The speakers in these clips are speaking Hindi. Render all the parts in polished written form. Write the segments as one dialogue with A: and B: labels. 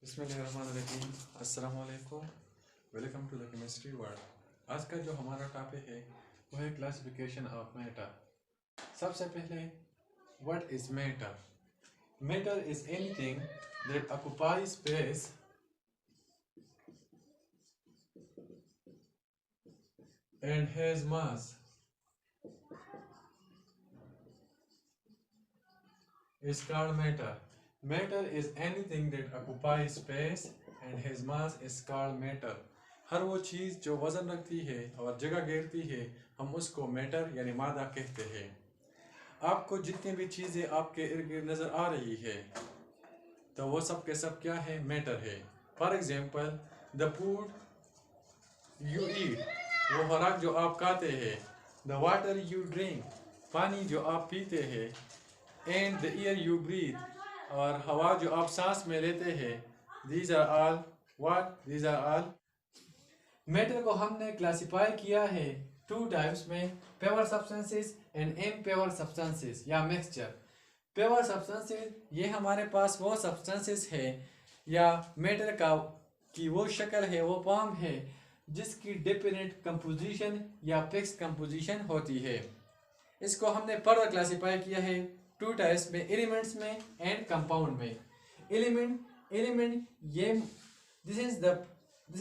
A: बिस्मिल्लाहिर्रहमानिर्रहीम। अस्सलाम वालेकुम। Welcome to the chemistry world. आज का जो हमारा टॉपिक है वो है क्लासिफिकेशन ऑफ मैटर। सबसे पहले what is matter? Matter is anything that occupies space and has mass is called matter. Matter is anything that occupies space and has mass is called matter. हर वो चीज़ जो वज़न रखती है और जगह घेरती है हम उसको मैटर यानी मादा कहते हैं। आपको जितनी भी चीज़ें आपके इर्द गिर्द नज़र आ रही है तो वो सब के सब क्या है? मैटर है। For example the food you eat, वो खुराक जो आप खाते हैं। द वाटर यू ड्रिंक, पानी जो आप पीते हैं। And the air you breathe, और हवा जो आप सांस में लेते हैं। These are all what? These are all matter को हमने क्लासिफाई किया है टू टाइप्स में, pure substances and impure substances या मिक्सचर। प्योर सब्सटेंसेस ये हमारे पास वो सब्सटेंसेस है या मैटर का की वो शक्ल है, वो फॉर्म है जिसकी डेफिनेट कंपोजिशन या फिक्स कंपोजिशन होती है। इसको हमने फर्दर क्लासिफाई किया है टू टाइप्स में, एलिमेंट्स में एंड कंपाउंड में। एलिमेंट ये this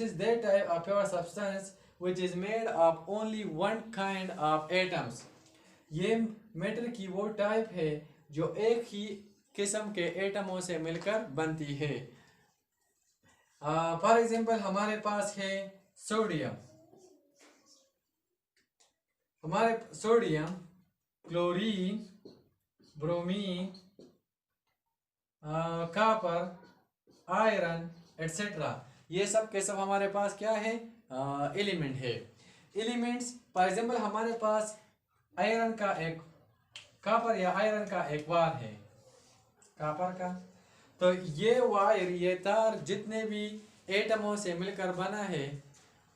A: is that type of pure substance which is made of only one kind of atoms. ये मैटर की वो टाइप है जो एक ही किस्म के एटमों से मिलकर बनती है। फॉर एग्जाम्पल हमारे पास है sodium, chlorine, bromine, copper, iron etcetera, ये सब के सब हमारे पास क्या है? एलिमेंट है। एलिमेंट्स फॉर एग्जाम्पल हमारे पास आयरन का एक कॉपर या आयरन का एक वायर है कॉपर का, तो ये वायर ये तार जितने भी एटमों से मिलकर बना है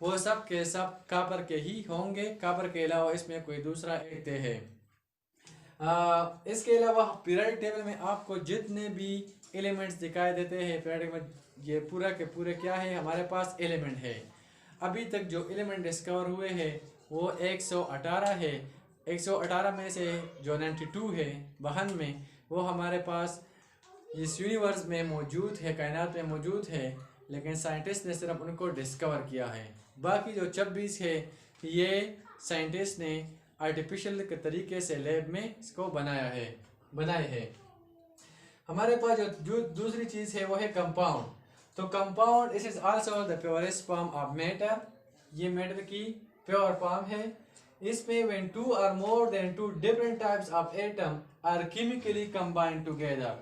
A: वो सब के सब कॉपर के ही होंगे। कॉपर के अलावा इसमें कोई दूसरा एट है। इसके अलावा पीरियोडिक टेबल में आपको जितने भी एलिमेंट्स दिखाई देते हैं पीरियोडिक में, ये पूरा के पूरे क्या है? हमारे पास एलिमेंट है। अभी तक जो एलिमेंट डिस्कवर हुए हैं वो 118 है। 118 में से जो 92 है वहन में, वो हमारे पास इस यूनिवर्स में मौजूद है, कायनात में मौजूद है, लेकिन साइंटिस्ट ने सिर्फ उनको डिस्कवर किया है। बाकी जो 26 है ये साइंटिस्ट ने आर्टिफिशियल के तरीके से लैब में इसको बनाए हैं। हमारे पास जो दूसरी चीज़ है वो है कंपाउंड। तो compound is also the purest form of matter, ये मैटर की प्योर फॉर्म है। इसमें when two or more than two different types of atom are chemically combined together,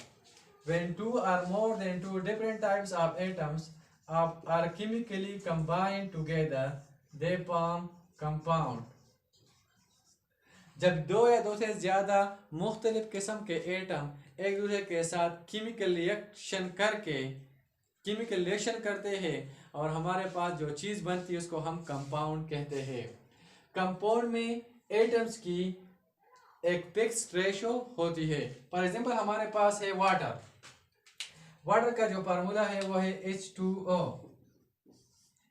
A: when two or more than two different types of atoms are chemically combined together they form compound। जब दो या दो से ज़्यादा मुख्तलिफ किस्म के एटम एक दूसरे के साथ केमिकल रिएक्शन करते हैं और हमारे पास जो चीज़ बनती है उसको हम कंपाउंड कहते हैं। कंपाउंड में एटम्स की एक फिक्स्ड रेशो होती है। फॉर एग्जांपल हमारे पास है वाटर का जो फार्मूला है वो है H2O।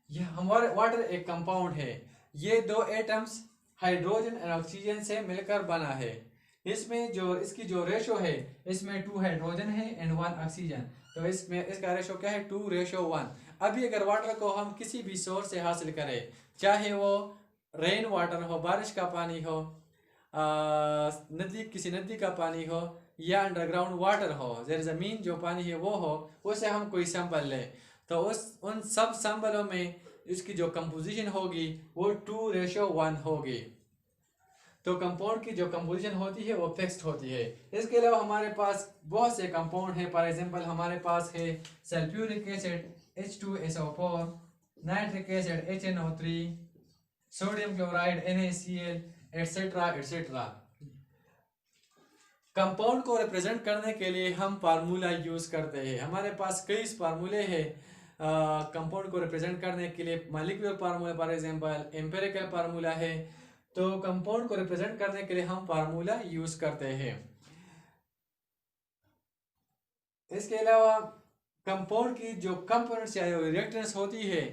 A: ये हमारे वाटर एक कंपाउंड है। ये दो एटम्स हाइड्रोजन और ऑक्सीजन से मिलकर बना है। इसमें जो इसकी जो रेशो है, इसमें 2 हाइड्रोजन है एंड 1 ऑक्सीजन, तो इसमें इसका रेशो क्या है? 2:1। अभी अगर वाटर को हम किसी भी सोर्स से हासिल करें, चाहे वो रेन वाटर हो, बारिश का पानी हो, किसी नदी का पानी हो, या अंडरग्राउंड वाटर हो, ज़मीन जो पानी है वो हो, उससे हम कोई सैंपल लें तो उन सब सैंपलों में इसकी जो कंपोजिशन होगी वो 2:1 होगी। तो कंपाउंड की जो कंपोजिशन होती है वो फिक्स्ड होती है। इसके अलावा हमारे पास बहुत से कंपाउंड हैं। फॉर एग्जांपल हमारे पास है sulphuric acid H2SO4, nitric acid HNO3, sodium chloride NaCl etcetera. Compound को रिप्रेजेंट करने के लिए हम फार्मूला यूज़ करते हैं। हमारे पास कई फार्मूले हैं कंपाउंड को रिप्रेजेंट करने के लिए। Molecular formula for example, empirical formula है। तो कंपाउंड को रिप्रेजेंट करने के लिए हम फार्मूला यूज़ करते हैं। इसके अलावा कंपाउंड की जो कंपोनेंट्स या रिएक्टेंट्स होती है,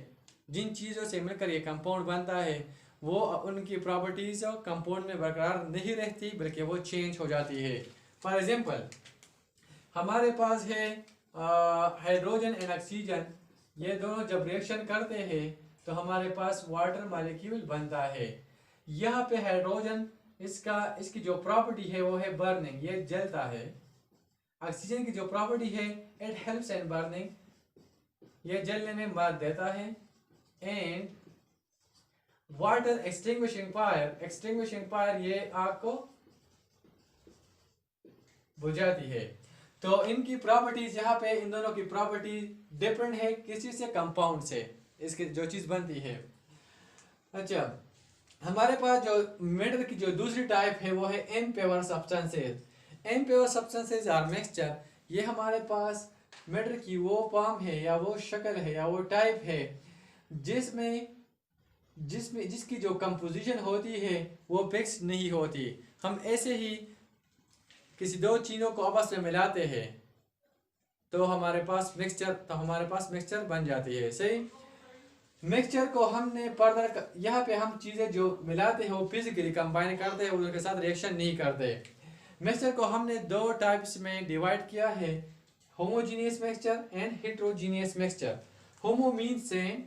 A: जिन चीज़ों से मिलकर ये कंपाउंड बनता है, वो उनकी प्रॉपर्टीज़ कंपाउंड में बरकरार नहीं रहती बल्कि वो चेंज हो जाती है। फॉर एग्जांपल, हमारे पास है हाइड्रोजन एंड ऑक्सीजन, ये दोनों जब रिएक्शन करते हैं तो हमारे पास वाटर मॉलिक्यूल बनता है। यहाँ पे हाइड्रोजन, इसकी जो प्रॉपर्टी है वो है बर्निंग, ये जलता है। ऑक्सीजन की जो प्रॉपर्टी है इट हेल्प्स इन बर्निंग, ये जलने में मदद देता है। एंड वाटर एक्सटिंग्विशिंग फायर, ये आग को बुझाती है। तो इनकी प्रॉपर्टीज यहाँ पे, इन दोनों की प्रॉपर्टी डिफरेंट है किसी से, कंपाउंड से, इसकी जो चीज बनती है। अच्छा, हमारे पास जो मेटल की जो दूसरी टाइप है वो है impure substances. Impure substances are mixture, ये हमारे पास मेटल की वो फॉर्म है या वो शक्ल है या वो टाइप है जिसकी जो कंपोजिशन होती है वो फिक्स नहीं होती। हम ऐसे ही किसी दो चीज़ों को आपस में मिलाते हैं तो हमारे पास मिक्सचर बन जाती है। सही, मिक्सचर को हमने फर्दर, यहाँ पे हम चीज़ें जो मिलाते हैं वो फिजिकली कंबाइन करते हैं, उनके साथ रिएक्शन नहीं करते। मिक्सचर को हमने दो टाइप्स में डिवाइड किया है, homogeneous mixture and heterogeneous mixture. Homo means same,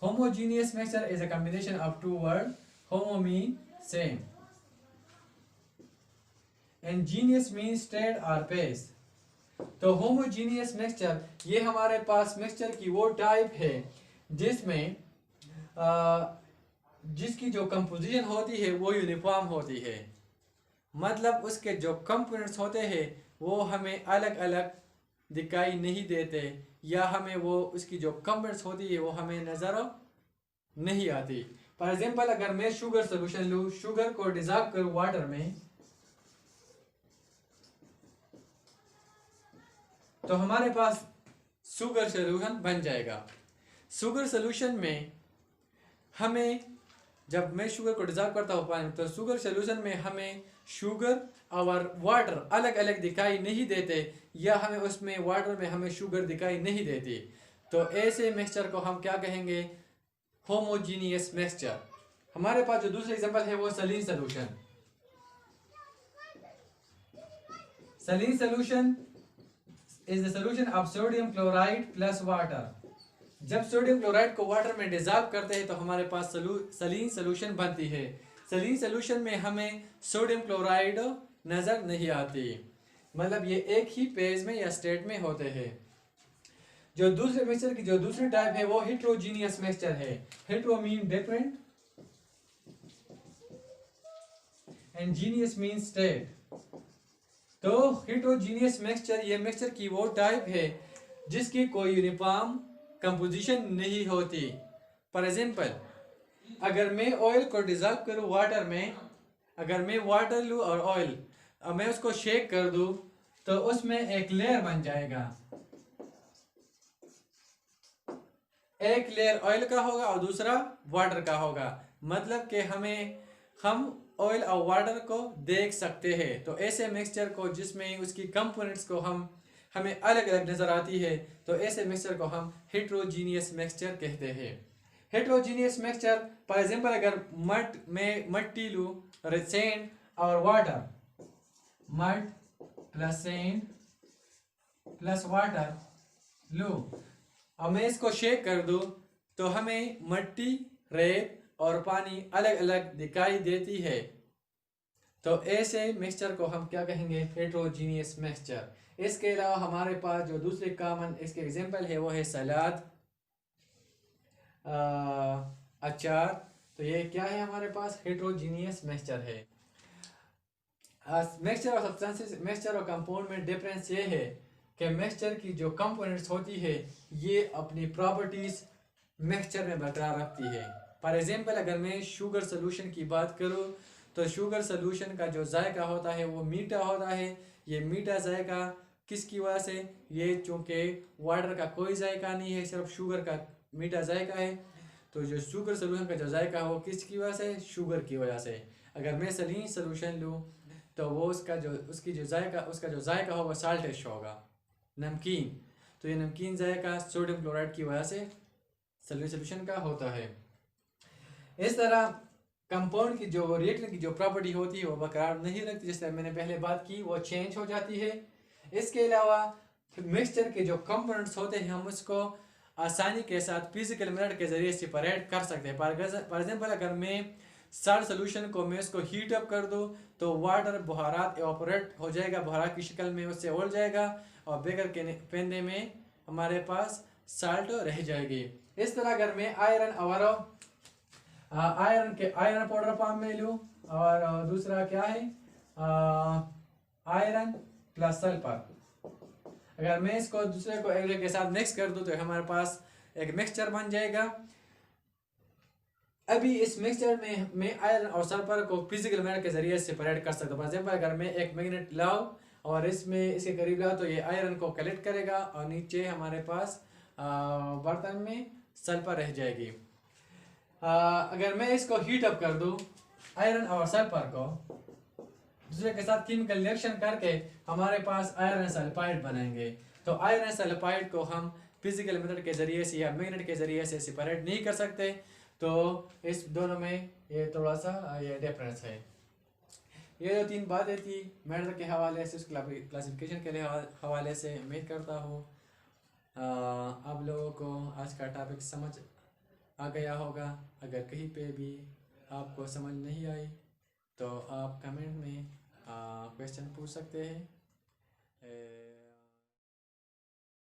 A: homogeneous mixture is a combination of two words, homo mean same and geneous means state or pace। तो homogeneous mixture ये हमारे पास मिक्सचर की वो टाइप है जिसमें जिसकी जो कंपोजिशन होती है वो यूनिफॉर्म होती है, मतलब उसके जो कंपोनेंट्स होते हैं वो हमें अलग अलग दिखाई नहीं देते, या हमें वो उसकी जो कंपोनेंट्स होती है वो हमें नज़र नहीं आती। फॉर एग्जांपल, अगर मैं शुगर सोल्यूशन लूँ, शुगर को डिसॉल्व करूँ वाटर में, तो हमारे पास शुगर सोल्यूशन बन जाएगा। शुगर सोल्यूशन में हमें, जब मैं शुगर को डिसॉल्व करता हूँ पानी में, तो शुगर सोल्यूशन में हमें शुगर और वाटर अलग अलग दिखाई नहीं देते, या हमें उसमें वाटर में हमें शुगर दिखाई नहीं देती। तो ऐसे मिक्सचर को हम क्या कहेंगे, होमोजीनियस मिक्सचर। हमारे पास जो दूसरा एग्जांपल है वो Saleen solution. Saleen solution is the solution of sodium chloride plus water. जब सोडियम क्लोराइड को वाटर में डिसॉल्व करते हैं तो हमारे पास सलीन सोल्यूशन बनती है। सलीन सोल्यूशन में हमें सोडियम क्लोराइड नजर नहीं आती, मतलब ये एक ही पेज में या स्टेट में होते हैं। जो दूसरे मिक्सचर की जो दूसरी टाइप है वो हेटेरोजीनियस मिक्सचर है। Hetero mean different and genius mean state. तो हेटेरोजीनियस मिक्सचर, ये मिक्सचर की वो टाइप है जिसकी कोई यूनिफॉर्म कंपोजिशन नहीं होती। फॉर एग्जांपल, अगर मैं ऑयल को डिसॉल्व करूँ वाटर में, अगर मैं वाटर लूँ और ऑयल, मैं उसको शेक कर दूँ तो उसमें एक लेयर बन जाएगा, एक लेयर ऑयल का होगा और दूसरा वाटर का होगा, मतलब कि हम ऑयल और वाटर को देख सकते हैं। तो ऐसे मिक्सचर को जिसमें उसकी कंपोनेंट्स को हमें अलग अलग नजर आती है, तो ऐसे मिक्सचर को हम हेटेरोजीनियस मिक्सचर कहते हैं। हेटेरोजीनियस मिक्सचर, फॉर एग्जांपल, अगर मट्टी लूँ, सैंड और water, mud plus sand plus water लूँ और मैं इसको शेक कर दूँ तो हमें मट्टी, रेत और पानी अलग अलग दिखाई देती है। तो ऐसे मिक्सचर को हम क्या कहेंगे, हेटेरोजीनियस मिक्सचर। इसके अलावा हमारे पास जो दूसरे कॉमन इसके एग्जांपल है वो है सलाद, अचार। तो ये क्या है, हमारे पास हेटेरोजीनियस मिक्सचर है। मिक्सचर और सब्सटेंसेस, मिक्सचर और कंपाउंड में डिफरेंस ये है कि मिक्सचर की जो कंपोनेंट्स होती है ये अपनी प्रॉपर्टीज मिक्सचर में बरकरार रखती है। फॉर एग्जांपल, अगर मैं शुगर सोल्यूशन की बात करूँ तो शुगर सोल्यूशन का जो जायका होता है वो मीठा होता है। ये मीठा जायका किसकी वजह से, ये चूँकि वाटर का कोई जायका नहीं है, सिर्फ शुगर का मीठा जायका है। तो जो शुगर सोल्यूशन का जो जायका है वो किसकी वजह से, शुगर की वजह से। अगर मैं सलीन सोल्यूशन लूँ तो वो उसका जो जायका होगा साल्टिश होगा, नमकीन।
B: तो ये नमकीन जायका सोडियम क्लोराइड की वजह से सॉल्यूशन का होता है। इस तरह कंपाउंड की जो रिएक्टेंट की जो प्रॉपर्टी होती है वो बरकरार नहीं रहती, जिस तरह मैंने पहले बात की, वो चेंज हो जाती है। इसके अलावा मिक्सचर के जो कंपोनेंट्स होते हैं हम उसको आसानी के साथ फिजिकल मेथड के जरिए सेपरेट कर सकते हैं। फॉर एग्जाम्पल अगर मैं सॉल्ट सोल्यूशन को मैं उसको हीट अप कर दूँ तो वाटर बहारात एवापोरेट हो जाएगा, बहारात की शक्ल में उससे उड़ जाएगा और बेगर के पेंदे में हमारे पास साल्ट रह जाएगी। इस तरह अगर मैं आयरन पाउडर फॉर्म में लूँ और दूसरा क्या है आयरन प्लस सल्फर, अगर मैं इसको दूसरे को एक के साथ मिक्स कर दूं तो हमारे पास एक मिक्सचर बन जाएगा। अभी इस मिक्सचर में मैं आयरन और सल्फर को फिजिकल मेथड के जरिए सेपरेट कर सकता हूँ। फॉर एग्जाम्पल अगर मैं एक मैग्नेट लाऊं और इसमें इसके करीब लाऊं तो ये आयरन को कलेक्ट करेगा और नीचे हमारे पास बर्तन में सल्फर रह जाएगी। अगर मैं इसको हीट अप कर दूं आयरन और सल्फर को दूसरे के साथ केमिकल रिएक्शन करके हमारे पास आयरन सल्फाइड बनाएंगे। तो आयरन सल्फाइड को हम फिजिकल मेथड के जरिए से या मैग्नेट के जरिए से सेपरेट नहीं कर सकते। तो इस दोनों में ये थोड़ा सा ये डिफरेंस है। ये जो 3 बातें थी मैटर के हवाले से, उस क्लासिफिकेशन के हवाले से उम्मीद करता हूँ आप लोगों को आज का टॉपिक समझ आ गया होगा। अगर कहीं पे भी आपको समझ नहीं आई तो आप कमेंट में क्वेश्चन पूछ सकते हैं।